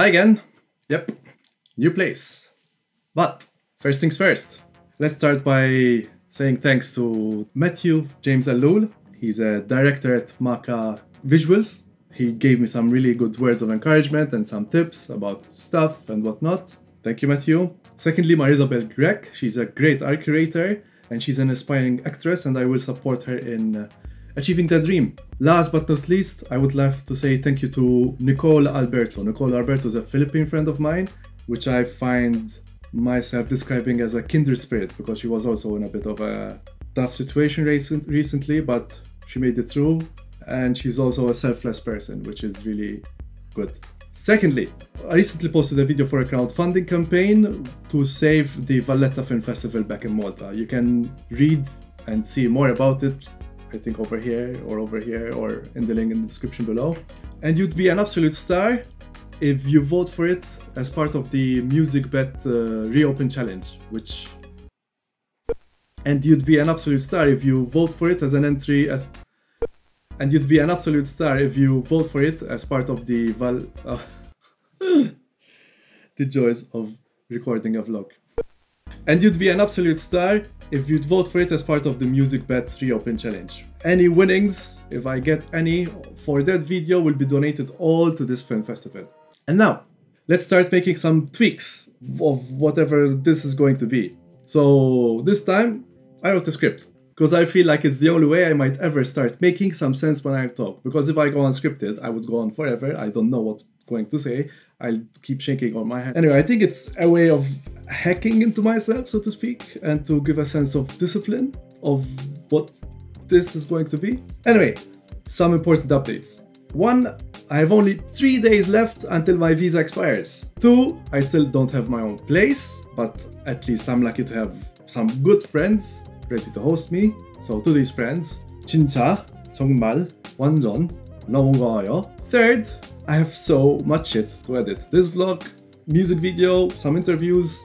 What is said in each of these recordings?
Hi again. Yep, new place. But first things first, let's start by saying thanks to Matthew James Ellul. He's a director at Maka Visuals. He gave me some really good words of encouragement and some tips about stuff and whatnot. Thank you, Matthew. Secondly, Marisabelle Grech. She's a great art curator and she's an aspiring actress, and I will support her in achieving that dream. Last but not least, I would love to say thank you to Nicole Alberto. Nicole Alberto is a Philippine friend of mine, which I find myself describing as a kindred spirit, because she was also in a bit of a tough situation recently, but she made it through, and she's also a selfless person, which is really good. Secondly, I recently posted a video for a crowdfunding campaign to save the Valletta Film Festival back in Malta. You can read and see more about it, I think over here or in the link in the description below. And you'd be an absolute star if you vote for it as part of the Music Bet Reopen Challenge, and you'd be an absolute star if you vote for it as an entry and you'd be an absolute star if you vote for it as part of the the joys of recording a vlog. And you'd be an absolute star if you'd vote for it as part of the Music Bet Reopen Challenge. Any winnings, if I get any, for that video will be donated all to this film festival. And now, let's start making some tweaks of whatever this is going to be. So this time, I wrote a script, because I feel like it's the only way I might ever start making some sense when I talk. Because if I go unscripted, I would go on forever. I don't know what's going to say. I'll keep shaking on my head. Anyway, I think it's a way of hacking into myself, so to speak, and to give a sense of discipline of what this is going to be. Anyway, some important updates. 1, I have only 3 days left until my visa expires. 2, I still don't have my own place, but at least I'm lucky to have some good friends ready to host me. So to these friends, 진짜, 정말, 완전, 너무 고마워요. 3rd, I have so much shit to edit. This vlog, music video, some interviews,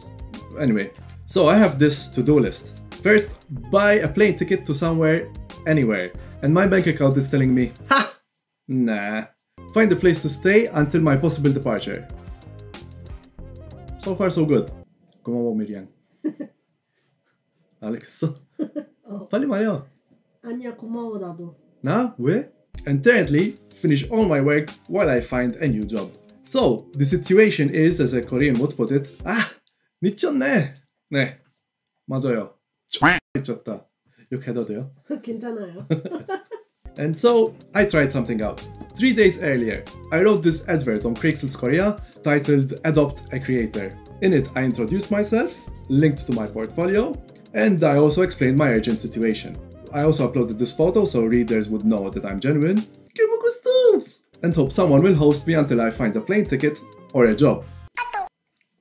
anyway. So I have this to-do list. First, buy a plane ticket to somewhere, anywhere. And my bank account is telling me, ha! Nah. Find a place to stay until my possible departure. So far so good. 고마워, 미리안. 알겠어? 빨리 말해요. 아니야, 고마워 나도. 나? 왜? And thirdly, finish all my work while I find a new job. So, the situation is, as a Korean would put it, 미쳤네! 네, 맞아요. 미쳤다. 욕해도 돼요? 괜찮아요. And so, I tried something out. 3 days earlier, I wrote this advert on Craigslist Korea titled Adopt a Creator. In it, I introduced myself, linked to my portfolio, and I also explained my urgent situation. I also uploaded this photo so readers would know that I'm genuine. And hope someone will host me until I find a plane ticket or a job.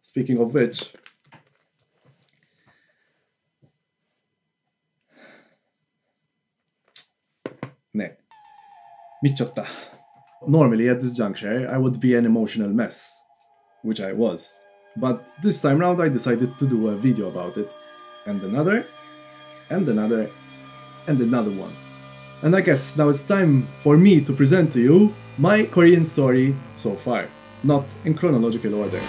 Speaking of which, 네, 미쳤다. Normally at this juncture I would be an emotional mess, which I was. But this time round I decided to do a video about it, and another, and another, and another one. And I guess now it's time for me to present to you my Korean story so far, not in chronological order.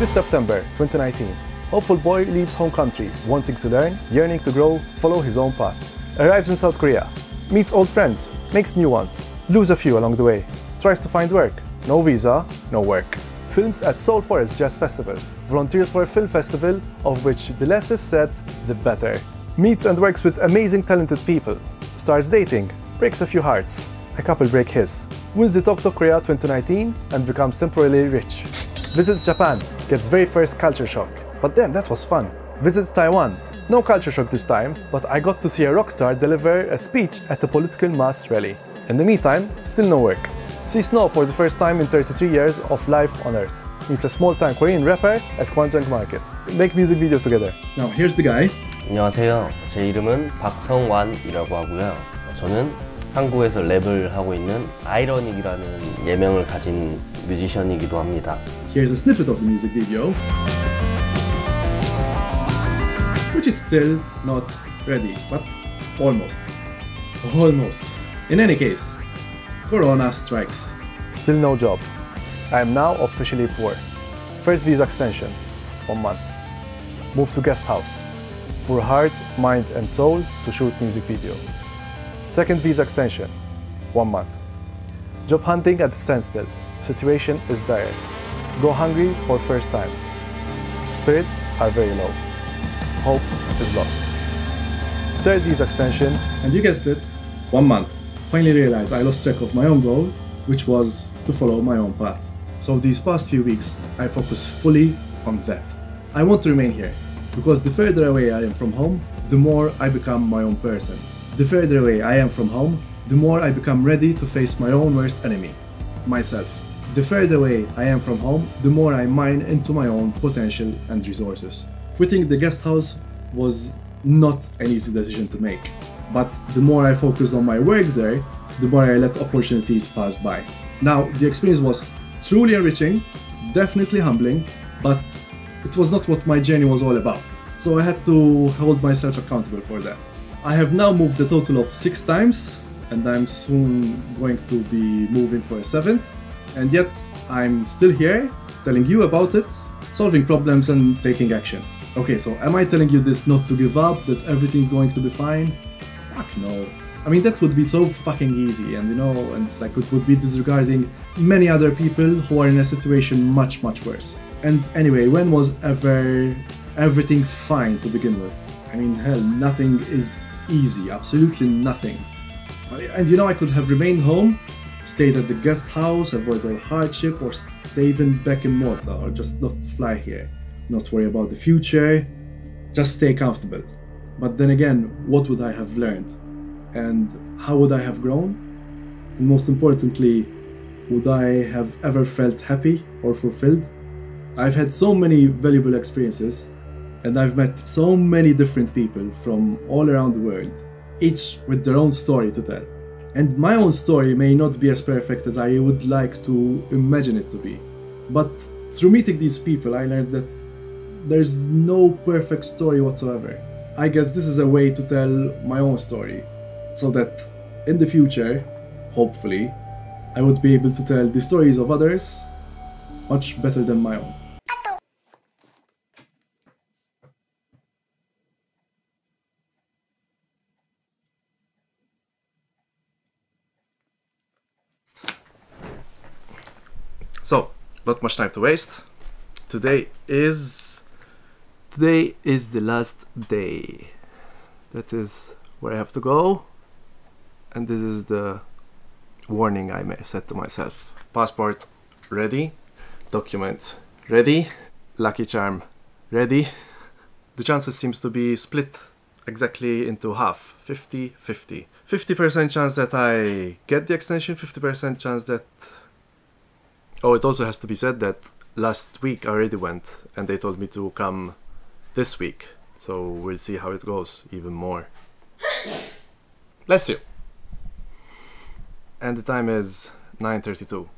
It's September 2019. Hopeful boy leaves home country, wanting to learn, yearning to grow, follow his own path. Arrives in South Korea, meets old friends, makes new ones, lose a few along the way, tries to find work, no visa, no work. Films at Seoul Forest Jazz Festival, volunteers for a film festival, of which the less is said, the better. Meets and works with amazing talented people, starts dating, breaks a few hearts, a couple break his, wins the Tok Tok Korea 2019 and becomes temporarily rich. Visits Japan, gets very first culture shock, but damn, that was fun. Visits Taiwan, no culture shock this time, but I got to see a rock star deliver a speech at a political mass rally. In the meantime, still no work. See snow for the first time in 33 years of life on Earth. Meets a small-time Korean rapper at Kwanjang Market. Make music video together. Now here's the guy. 안녕하세요. 제 이름은 박성완이라고 하고요. 저는 한국에서 랩을 하고 있는 아이러닉이라는 예명을 가진 뮤지션이기도 합니다. Here's a snippet of the music video, which is still not ready, but almost. In any case, Corona strikes. Still no job. I am now officially poor. First visa extension, 1 month. Move to guest house. Poor heart, mind and soul to shoot music video. Second visa extension, 1 month. Job hunting at standstill. Situation is dire. Go hungry for first time. Spirits are very low. Hope is lost. Third visa extension. And you guessed it, 1 month. Finally realized I lost track of my own goal, which was to follow my own path. So these past few weeks, I focus fully on that. I want to remain here, because the further away I am from home, the more I become my own person. The further away I am from home, the more I become ready to face my own worst enemy, myself. The further away I am from home, the more I mine into my own potential and resources. Quitting the guest house was not an easy decision to make, but the more I focused on my work there, the more I let opportunities pass by. Now, the experience was truly enriching, definitely humbling, but it was not what my journey was all about. So I had to hold myself accountable for that. I have now moved a total of 6 times, and I'm soon going to be moving for a 7th. And yet, I'm still here, telling you about it, solving problems and taking action. Okay, so am I telling you this not to give up, that everything's going to be fine? Fuck no. I mean, that would be so fucking easy, and and it's like it would be disregarding many other people who are in a situation much, much worse. And anyway, when was everything fine to begin with? I mean, hell, nothing is easy, absolutely nothing. And I could have remained home, stayed at the guest house, avoid all hardship, or stay even back in Malta, or just not fly here, not worry about the future, just stay comfortable. But then again, what would I have learned? And how would I have grown? And most importantly, would I have ever felt happy or fulfilled? I've had so many valuable experiences, and I've met so many different people from all around the world, each with their own story to tell. And my own story may not be as perfect as I would like to imagine it to be. But through meeting these people, I learned that there's no perfect story whatsoever. I guess this is a way to tell my own story, so that in the future, hopefully, I would be able to tell the stories of others much better than my own. So, not much time to waste. Today is the last day. That is where I have to go, and this is the warning I may set to myself. Passport ready, documents ready, lucky charm ready. The chances seems to be split exactly into half, 50-50. 50% chance that I get the extension, 50% chance that... Oh, it also has to be said that last week I already went, and they told me to come this week. So we'll see how it goes even more. Bless you. And the time is 9:32.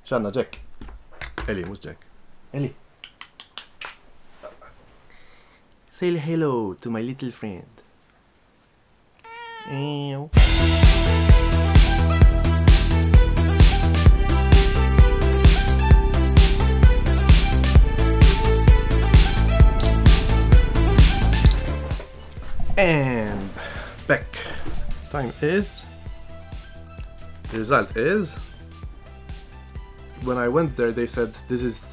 Shanna, Jack. Ellie, who's Jack? Ellie. Say hello to my little friend. Ew. And back. Time is... The result is... When I went there, they said this is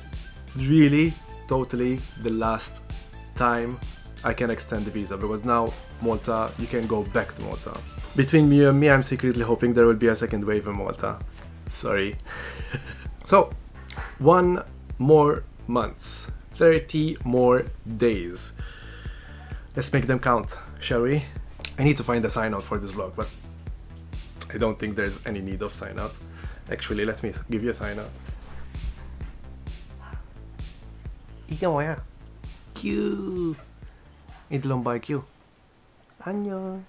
really, totally the last time I can extend the visa, because now Malta, you can go back to Malta. Between me and me, I'm secretly hoping there will be a second wave in Malta. Sorry. So, 1 more month, 30 more days. Let's make them count, shall we? I need to find a sign out for this vlog, but I don't think there's any need of sign out. Actually, let me give you a sign out. 이거야. Q. 이들론 by Q. 안녕.